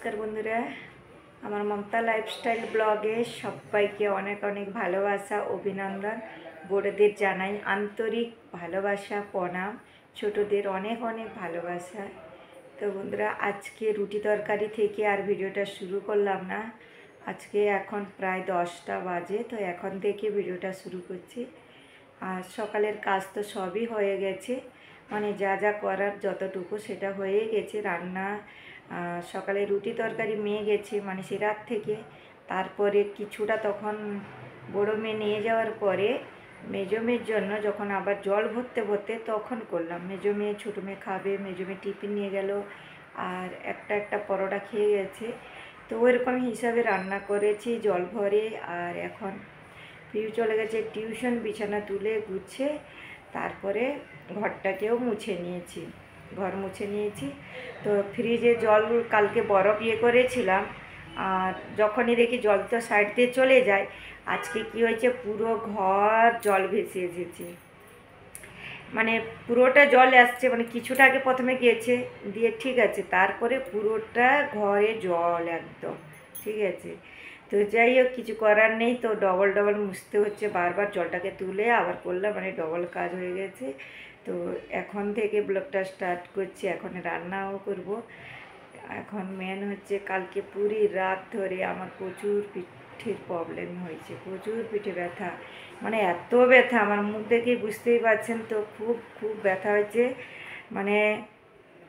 নমস্কার বন্ধুরা, আমার মমতা লাইফস্টাইল ব্লগে সবাইকে অনেক অনেক ভালোবাসা অভিনন্দন। বড়দের জানাই আন্তরিক ভালোবাসা প্রণাম, ছোটদের অনেক অনেক ভালোবাসা। তো বন্ধুরা, আজকে রুটি তরকারি থেকে আর ভিডিওটা শুরু করলাম না। আজকে এখন প্রায় 10টা বাজে, তো এখন থেকে ভিডিওটা শুরু করছি। আর সকালের কাজ তো সবই হয়ে গেছে, মানে যা যা করার যতটুকু সেটা হয়ে গেছে। রান্না সকালে রুটি তরকারি মেয়ে গেছে মানে সে রাত থেকে, তারপরে কিছুটা তখন বড়ো মেয়ে নিয়ে যাওয়ার পরে মেজো মেয়ের জন্য যখন আবার জল ভরতে ভরতে তখন করলাম। মেজো মেয়ে ছোটো মেয়ে খাবে, মেজো মেয়ে টিফিন নিয়ে গেল আর একটা পরোটা খেয়ে গেছে। তো ওইরকম হিসাবে রান্না করেছি জল ভরে। আর এখন পিউ চলে গেছে টিউশন, বিছানা তুলে গুছে তারপরে ঘরটাকেও মুছে নিয়েছি, ঘর মুছে নিয়েছি। তো ফ্রিজে জল কালকে বরফ করেছিলাম, আর যখনই দেখি জল তো সাইড দিয়ে চলে যায়, আজকে কি হয়েছে পুরো ঘর জল ভেসে এসেছে। মানে পুরোটা জল আসছে, মানে কিছুটা আগে প্রথমে গিয়েছে দিয়ে ঠিক আছে, তারপরে পুরোটা ঘরে জল একদম ঠিক আছে। তো যাই হোক, কিছু করার নেই, তো ডবল মুছতে হচ্ছে, বারবার জলটাকে তুলে আবার করলাম, মানে ডবল কাজ হয়ে গেছে। তো এখন থেকে ব্লগটা স্টার্ট করছি, এখন রান্নাও করব। এখন মেন হচ্ছে কালকে পুরি রাত ধরে আমার প্রচুর পিঠের প্রবলেম হয়েছে, প্রচুর পিঠে ব্যথা, মানে এত ব্যথা আমার মুখ দেখেই বুঝতেই পারছেন। তো খুব খুব ব্যথা হয়েছে, মানে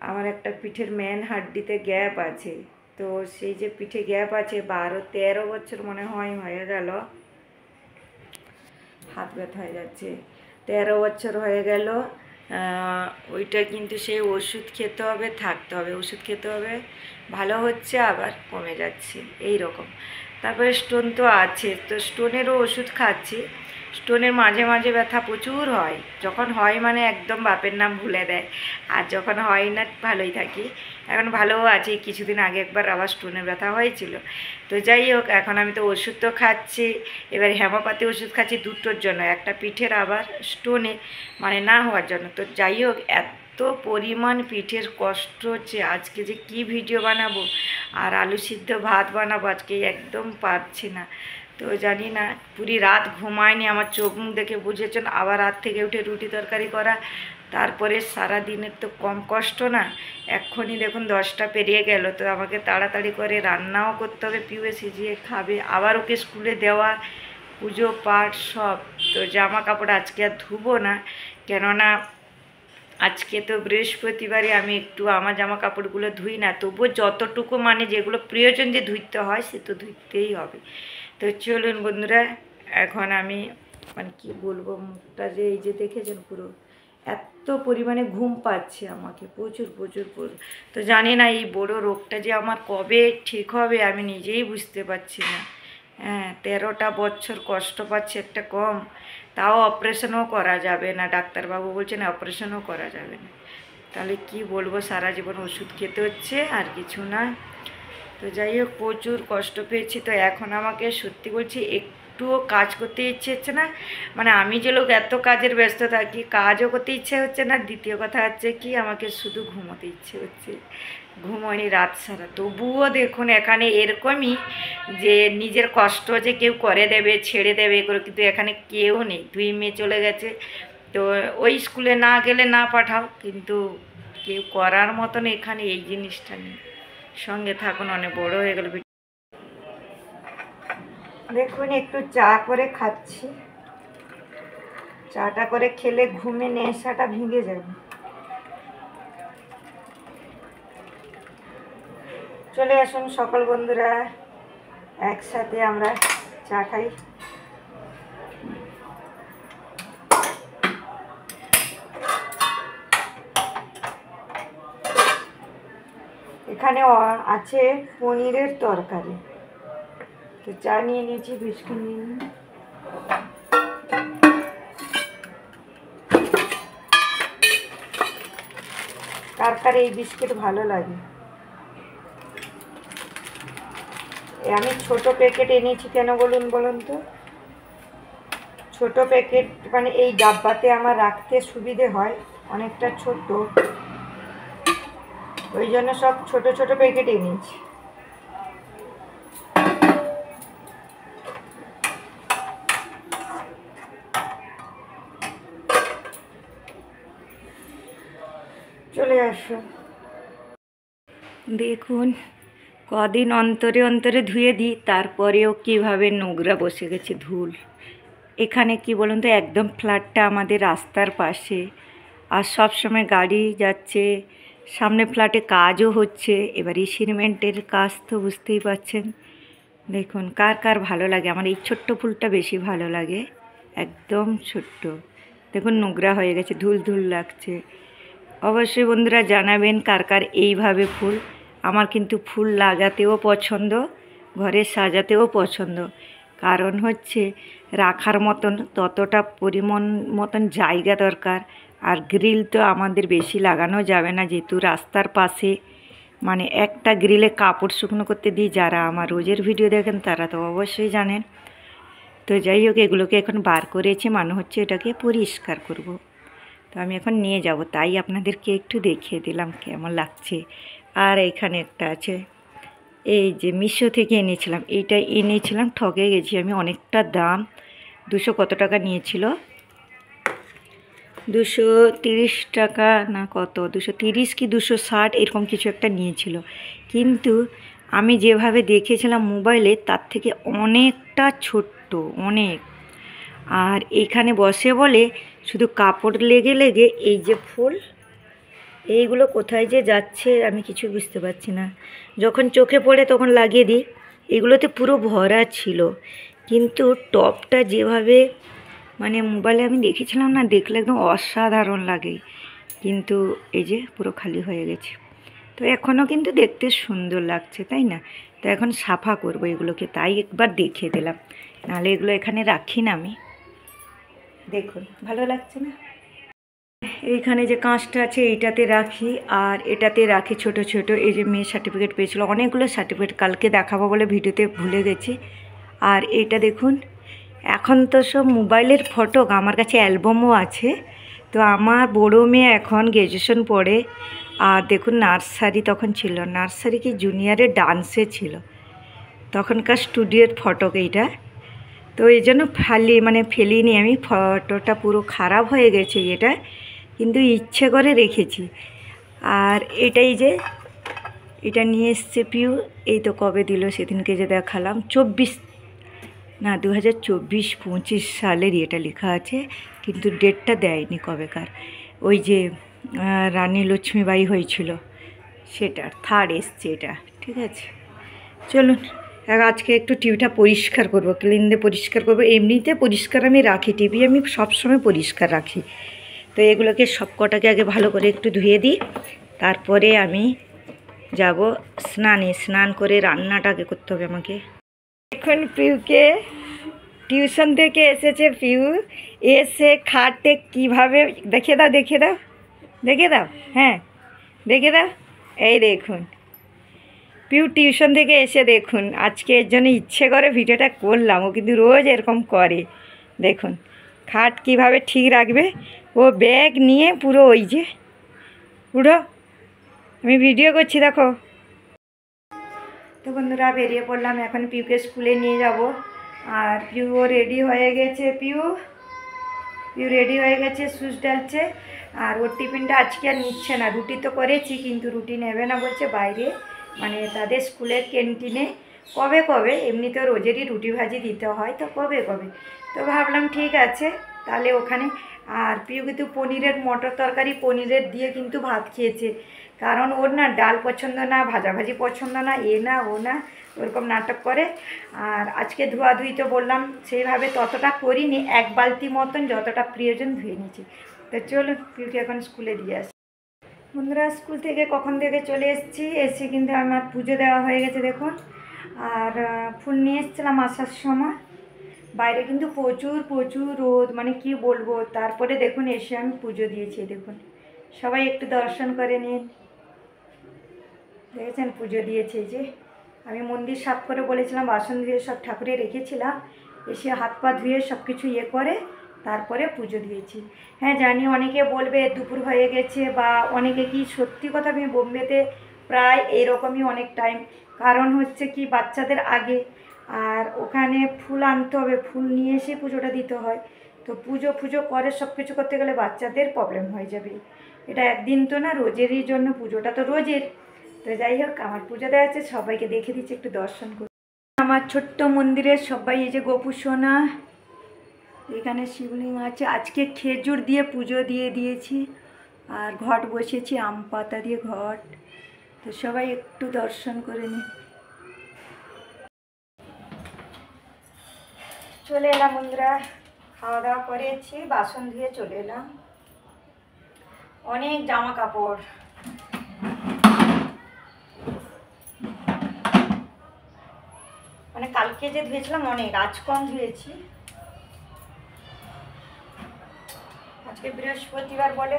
আমার একটা পিঠের মেন হাড্ডিতে গ্যাপ আছে। তো সেই যে পিঠে গ্যাপ আছে 12-13 বছর মনে হয় হয়ে গেল, হাত ব্যথা হয়ে যাচ্ছে, 13 বছর হয়ে গেল। ওইটা কিন্তু সেই ওষুধ খেতে হবে, থাকতে হবে, ওষুধ খেতে হবে, ভালো হচ্ছে আবার কমে যাচ্ছে এই রকম। তারপরে স্টোন তো আছে, তো স্টোনেরও ওষুধ খাচ্ছি। স্টোনের মাঝে মাঝে ব্যথা প্রচুর হয়, যখন হয় মানে একদম বাপের নাম ভুলে দেয়, আর যখন হয় না ভালোই থাকি। এখন ভালোও আছি, কিছুদিন আগে একবার আবার স্টোনের ব্যথা হয়েছিল। তো যাই হোক, এখন আমি তো ওষুধ তো খাচ্ছি, এবার হেমোপ্যাথি ওষুধ খাচ্ছি দুটোর জন্য, একটা পিঠের আবার স্টোনে মানে না হওয়ার জন্য। তো যাই হোক, এত পরিমাণ পিঠের কষ্ট হচ্ছে, আজকে যে কি ভিডিও বানাবো আর আলু সিদ্ধ ভাত বানাবো আজকে একদম পারছি না। তো জানি না, পুরি রাত ঘুমায়নি, আমার চোখ মুখ দেখে বুঝেছেন। আবার রাত থেকে উঠে রুটি তরকারি করা, তারপরে সারা দিনের তো কম কষ্ট না। এক্ষুনি দেখুন 10টা পেরিয়ে গেল, তো আমাকে তাড়াতাড়ি করে রান্নাও করতে হবে, পিউয়ে সিজিয়ে খাবে, আবার ওকে স্কুলে দেওয়া, পুজো পাঠ সব। তো জামা কাপড় আজকে আর ধুবো না, কেননা আজকে তো বৃহস্পতিবারে আমি একটু আমার জামা কাপড়গুলো ধুই না, তবুও যতটুকু মানে যেগুলো প্রয়োজন যে ধুইতে হয় সে তো ধুইতেই হবে। তো চলুন বন্ধুরা, এখন আমি মানে কি বলবো, মুখটা যে এই যে দেখেছেন পুরো এত পরিমাণে ঘুম পাচ্ছে আমাকে, প্রচুর প্রচুর প্রচুর। তো জানি না এই বড় রোগটা যে আমার কবে ঠিক হবে আমি নিজেই বুঝতে পারছি না। হ্যাঁ, 13টা বছর কষ্ট পাচ্ছে একটা কম, তাও অপারেশনও করা যাবে না, ডাক্তারবাবু বলছেন অপারেশনও করা যাবে না। তাহলে কি বলবো, সারা জীবন ওষুধ খেতে হচ্ছে আর কিছু না। তো যাই হোক, প্রচুর কষ্ট পেয়েছি। তো এখন আমাকে সত্যি বলছি একটুও কাজ করতে ইচ্ছে হচ্ছে না, মানে আমি যে লোক এত কাজের ব্যস্ত থাকি, কাজও করতে ইচ্ছে হচ্ছে না। দ্বিতীয় কথা হচ্ছে কি, আমাকে শুধু ঘুমোতে ইচ্ছে হচ্ছে, ঘুমোয়নি রাত সারা। তবুও দেখুন এখানে এরকমই যে নিজের কষ্ট যে কেউ করে দেবে, ছেড়ে দেবে করে, কিন্তু এখানে কেউ নেই, 2 মেয়ে চলে গেছে। তো ওই স্কুলে না গেলে না পাঠাও, কিন্তু কেউ করার মতন এখানে এই জিনিসটা নেই। সঙ্গে থাকুন, অনেক বড় হয়ে গেল। দেখুন একটু চা করে খাচ্ছি, চাটা করে খেলে ঘুমে নেশাটা ভেঙে যাবে। চলে আসুন সকল বন্ধুরা, একসাথে আমরা চা খাই। এখানে আছে পনিরের তরকারি, তো চা নিয়ে নিয়েছি, বিস্কুট নিয়ে নিই। কার কার এই বিস্কুট ভালো লাগে? আমি ছোট প্যাকেট এনেছি, কেন বলুন তো? ছোট প্যাকেট মানে এই ডাব্বাতে আমার রাখতে সুবিধে হয়, অনেকটা ছোট, ওই জন্য সব ছোট ছোট প্যাকেট এনেছি। চলে আসো। দেখুন কদিন অন্তরে অন্তরে ধুয়ে দিই, তারপরেও কীভাবে নোংরা বসে গেছে, ধুল। এখানে কি বলুন তো, একদম ফ্ল্যাটটা আমাদের রাস্তার পাশে, আর সব সময় গাড়ি যাচ্ছে, সামনে ফ্ল্যাটে কাজও হচ্ছে। এবার এই সিমেন্টের কাজ তো বুঝতেই পারছেন। দেখুন কার কার ভালো লাগে, আমার এই ছোট্ট ফুলটা বেশি ভালো লাগে, একদম ছোট্ট। দেখুন নোংরা হয়ে গেছে, ধুল ধুল লাগছে। অবশ্যই বন্ধুরা জানাবেন কার কার এইভাবে ফুল। আমার কিন্তু ফুল লাগাতেও পছন্দ, ঘরে সাজাতেও পছন্দ। কারণ হচ্ছে রাখার মতন ততটা পরিমাণ মতন জায়গা দরকার। আর গ্রিল তো আমাদের বেশি লাগানো যাবে না, যেহেতু রাস্তার পাশে, মানে একটা গ্রিলে কাপড় শুকনো করতে দিই। যারা আমার রোজের ভিডিও দেখেন তারা তো অবশ্যই জানেন। তো যাই হোক, এগুলোকে এখন বার করেছি, মনে হচ্ছে এটাকে পরিষ্কার করব। তো আমি এখন নিয়ে যাব, তাই আপনাদেরকে একটু দেখিয়ে দিলাম কেমন লাগছে। আর এখানে একটা আছে, এই যে মিশো থেকে এনেছিলাম, এইটা এনেছিলাম, ঠকে গেছি আমি, অনেকটা দাম, 200 কত টাকা নিয়েছিল, 230 টাকা না কত, 230 কি 260 এরকম কিছু একটা নিয়েছিল। কিন্তু আমি যেভাবে দেখেছিলাম মোবাইলে, তার থেকে অনেকটা ছোট্ট, অনেক। আর এখানে বসে বলে শুধু কাপড় লেগে লেগে এই যে ফুল, এইগুলো কোথায় যে যাচ্ছে আমি কিছু বুঝতে পারছি না। যখন চোখে পড়ে তখন লাগিয়ে দিই। এগুলোতে পুরো ভরা ছিল, কিন্তু টপটা যেভাবে মানে মোবাইলে আমি দেখেছিলাম না, দেখলে একদম অসাধারণ লাগে, কিন্তু এই যে পুরো খালি হয়ে গেছে। তো এখনও কিন্তু দেখতে সুন্দর লাগছে, তাই না? তো এখন সাফা করব এগুলোকে, তাই একবার দেখিয়ে দিলাম, নাহলে এগুলো এখানে রাখি না আমি। দেখুন ভালো লাগছে না? এইখানে যে কাঁচটা আছে এইটাতে রাখি, আর এটাতে রাখি ছোট ছোট। এই যে মেয়ে সার্টিফিকেট পেয়েছিল, অনেকগুলো সার্টিফিকেট, কালকে দেখাবো বলে ভিডিওতে ভুলে গেছি। আর এটা দেখুন, এখন তো সব মোবাইলের ফটো, আমার কাছে অ্যালবামও আছে। তো আমার বড়ো মেয়ে এখন গ্র্যাজুয়েশন পড়ে, আর দেখুন নার্সারি তখন ছিল, নার্সারি কি জুনিয়রের ডান্সে ছিল, তখনকার স্টুডিওর ফটো এইটা। তো এই জন্য ফেলিনি আমি, ফটোটা পুরো খারাপ হয়ে গেছে এটা, কিন্তু ইচ্ছে করে রেখেছি। আর এটাই যে এটা নিয়ে এসছে পিউ, এই তো কবে দিল, সেদিনকে যে দেখালাম, 2024-25 সালের এটা লেখা আছে, কিন্তু ডেটটা দেয়নি কবেকার। ওই যে রানী লক্ষ্মীবাই হয়েছিল সেটার 3rd এসছে এটা, ঠিক আছে। চলুন আজকে একটু টিভিটা পরিষ্কার করব, ক্লিন দিয়ে পরিষ্কার করব। এমনিতে পরিষ্কার আমি রাখি, টিভি আমি সবসময় পরিষ্কার রাখি। তো এগুলোকে সব কটাকে আগে ভালো করে একটু ধুয়ে দিই, তারপরে আমি যাব স্নানে। স্নান করে রান্নাটা আগে করতে হবে আমাকে। এখন পিউকে টিউশন থেকে এসেছে, পিউ এসে খাটে কীভাবে, দেখিয়ে দাও দেখিয়ে দাও দেখিয়ে দাও, হ্যাঁ দেখিয়ে দাও। এই দেখুন পিউ টিউশন থেকে এসে দেখুন, আজকে এর জন্য ইচ্ছে করে ভিডিওটা করলাম, ও কিন্তু রোজ এরকম করে। দেখুন খাট কিভাবে ঠিক রাখবে, ও ব্যাগ নিয়ে পুরো ওই যে পুরো, আমি ভিডিও করছি দেখো। তো বন্ধুরা বেরিয়ে পড়লাম, এখন পিউকে স্কুলে নিয়ে যাব। আর পিউও রেডি হয়ে গেছে, পিউ রেডি হয়ে গেছে, শুজ ডালছে। আর ওর টিফিনটা আজকে আর নিচ্ছে না, রুটি তো করেছি, কিন্তু রুটি নেবে না বলছে, বাইরে মানে তাদের স্কুলের ক্যান্টিনে কবে কবে, এমনিতে রোজেরই রুটি ভাজি দিতে হয়, তো কবে কবে। তো ভাবলাম ঠিক আছে তাহলে ওখানে। আর পিউ কিন্তু পনিরের মটর তরকারি পনিরের দিয়ে কিন্তু ভাত খেয়েছে, কারণ ওর না ডাল পছন্দ না, ভাজাভাজি পছন্দ না, এ না ও না, ওরকম নাটক করে। আর আজকে ধোয়াধুয়ি তো বললাম সেইভাবে ততটা করিনি, 1 বালতি মতন যতটা প্রয়োজন ধুয়ে নিয়েছি। তো চলুন পিউকে এখন স্কুলে দিয়ে আসি। বন্ধুরা স্কুল থেকে কখন থেকে চলে এসেছি, এসে কিন্তু আমার পুজো দেওয়া হয়ে গেছে দেখুন। আর ফুল নিয়ে এসেছিলাম আসার সময়, বাইরে কিন্তু প্রচুর প্রচুর রোদ, মানে কি বলবো। তারপরে দেখুন এসে আমি পুজো দিয়েছি, দেখুন সবাই একটু দর্শন করে নিন। দেখেছেন পুজো দিয়েছে, যে আমি মন্দির সাফ করে বলেছিলাম, বাসন ধুয়ে সব ঠাকুরে রেখেছিলাম, এসে হাত পা ধুয়ে সব কিছু করে তারপরে পুজো দিয়েছি। হ্যাঁ জানি অনেকে বলবে দুপুর হয়ে গেছে, বা অনেকে কি, সত্যি কথা আমি বোম্বেতে প্রায় এরকমই অনেক টাইম, কারণ হচ্ছে কি বাচ্চাদের আগে, আর ওখানে ফুল আনতে হবে, ফুল নিয়ে এসে পুজোটা দিতে হয়। তো পুজো ফুজো করে সব কিছু করতে গেলে বাচ্চাদের প্রবলেম হয়ে যাবে। এটা একদিন তো না, রোজেরই জন্য, পুজোটা তো রোজের। তো যাই হোক, আমার পুজো দেওয়া আছে, সবাইকে দেখে দিচ্ছি, একটু দর্শন করি আমার ছোট্ট মন্দিরের সবাই। এই যে গোপু সোনা, এখানে শিবলিঙ্গ আছে। আজকে খেজুর দিয়ে পুজো দিয়ে দিয়েছি, আর ঘট বসিয়েছি আম পাতা দিয়ে ঘট। তো সবাই একটু দর্শন করে নি। চলে এলাম বন্ধুরা, খাওয়া দাওয়া করেছি, বাসন ধুয়ে চলে এলাম। অনেক জামা কাপড়, মানে কালকে যে ধুয়েছিলাম অনেক, আজ কম ধুয়েছি। আজকে বৃহস্পতিবার বলে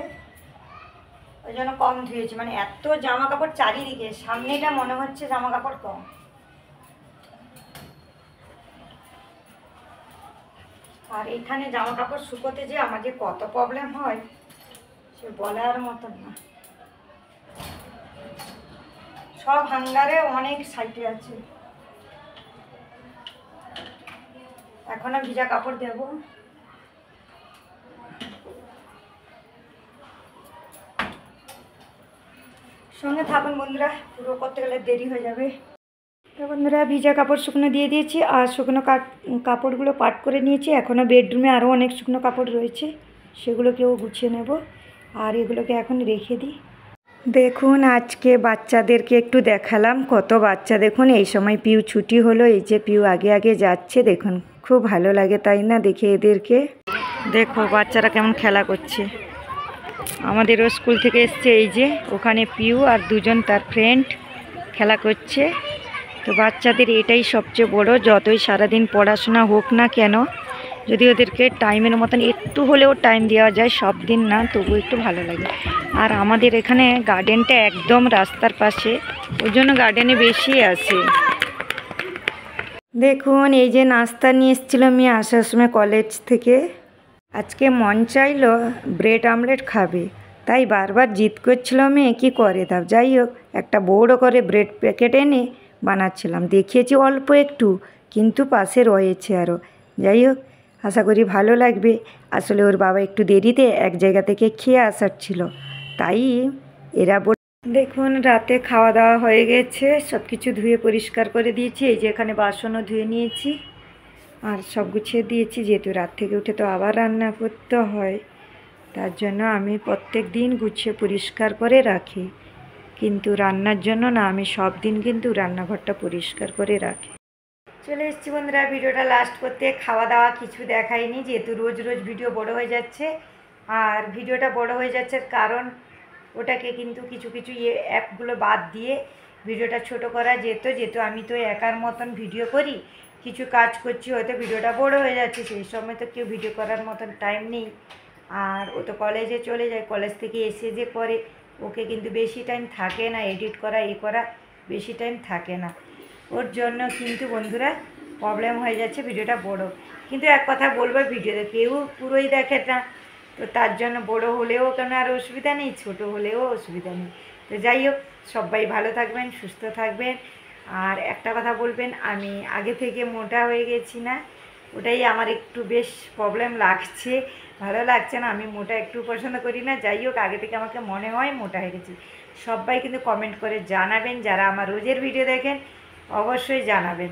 ওই জন্য কম ধুয়েছি। মানে এত জামা কাপড় চারিদিকে, সামনেটা মনে হচ্ছে জামা কাপড় কম। আর এখানে জামা কাপড় শুকোতে যে আমার যে কত প্রবলেম হয় সে বলার মতন না। সব হ্যাঙ্গারে অনেক সাইটে আছে, এখনো ভিজা কাপড় দেব। সঙ্গে থাকুন বন্ধুরা, পুরো করতে গেলে দেরি হয়ে যাবে। তো বন্ধুরা, ভিজা কাপড় শুকনো দিয়ে দিয়েছি, আর শুকনো কাপড়গুলো পাট করে নিয়েছি। এখনও বেডরুমে আরও অনেক শুকনো কাপড় রয়েছে, সেগুলোকেও গুছিয়ে নেব। আর এগুলোকে এখন রেখে দিই। দেখুন, আজকে বাচ্চাদেরকে একটু দেখালাম। কত বাচ্চা দেখুন, এই সময় পিউ ছুটি হলো, এই যে পিউ আগে আগে যাচ্ছে। দেখুন, খুব ভালো লাগে তাই না দেখে এদেরকে। দেখো বাচ্চারা কেমন খেলা করছে। আমাদেরও স্কুল থেকে এসছে, এই যে ওখানে পিউ আর দুজন তার ফ্রেন্ড খেলা করছে। তো বাচ্চাদের এটাই সবচেয়ে বড়, যতই সারাদিন পড়াশোনা হোক না কেন, যদি ওদেরকে টাইমের মতন একটু হলেও টাইম দেওয়া যায়, সব দিন না তবু একটু ভালো লাগে। আর আমাদের এখানে গার্ডেনটা একদম রাস্তার পাশে, ওই জন্য গার্ডেনে বেশি আসে। দেখুন, এই যে নাস্তা নিয়ে এসেছিল আমি আসার সময় কলেজ থেকে। আজকে মন চাইলো ব্রেড আমলেট খাবে, তাই বারবার জিদ করছিল মেয়ে কি করে দাও। যাই হোক, একটা বড় করে ব্রেড প্যাকেট এনে বানাচ্ছিলাম, দেখিয়েছি অল্প একটু, কিন্তু পাশে রয়েছে আরও। যাই হোক, আশা করি ভালো লাগবে। আসলে ওর বাবা একটু দেরিতে এক জায়গা থেকে খেয়ে আসার ছিল, তাই এরা দেখুন, রাতে খাওয়া দাওয়া হয়ে গেছে, সব কিছু ধুয়ে পরিষ্কার করে দিয়েছি। এই যে এখানে বাসনও ধুয়ে নিয়েছি আর সব গুছিয়ে দিয়েছি, যেহেতু রাত থেকে উঠে তো আবার রান্না করতে হয়, তার জন্য আমি প্রত্যেক দিন গুছিয়ে পরিষ্কার করে রাখি। কিন্তু রান্নার জন্য না, আমি সব দিন কিন্তু রান্নাঘরটা পরিষ্কার করে রাখি। চলে এসেছি বন্ধুরা ভিডিওটা লাস্ট করতে। খাওয়া দাওয়া কিছু দেখাইনি, যেহেতু রোজ রোজ ভিডিও বড় হয়ে যাচ্ছে। আর ভিডিওটা বড় হয়ে যাচ্ছে কারণ ওটাকে কিন্তু কিছু কিছু অ্যাপগুলো বাদ দিয়ে ভিডিওটা ছোট করা যেহেতু আমি তো একার মতন ভিডিও করি, কিছু কাজ করছি, হয়তো ভিডিওটা বড় হয়ে যাচ্ছে, সেই সময় তো কেউ ভিডিও করার মতন টাইম নেই। আর ও তো কলেজে চলে যায়, কলেজ থেকে এসে যে করে, ওকে কিন্তু বেশি টাইম থাকে না এডিট করা, করা বেশি টাইম থাকে না। ওর জন্য কিন্তু বন্ধুরা প্রবলেম হয়ে যাচ্ছে ভিডিওটা বড়। কিন্তু এক কথা বলবো, ভিডিওতে কেউ পুরোই দেখে না, তো তার জন্য বড় হলেও কেন আর অসুবিধা নেই, ছোট হলেও অসুবিধা নেই। তো যাই হোক, সবাই ভালো থাকবেন, সুস্থ থাকবেন। আর একটা কথা বলবেন, আমি আগে থেকে মোটা হয়ে গেছি না, ওটাই আমার একটু বেশ প্রবলেম লাগছে, ভালো লাগছে না। আমি মোটা একটু পছন্দ করি না। যাই হোক, আগে থেকে আমাকে মনে হয় মোটা হয়ে গেছি। সবাই কিন্তু কমেন্ট করে জানাবেন, যারা আমার রোজের ভিডিও দেখেন অবশ্যই জানাবেন।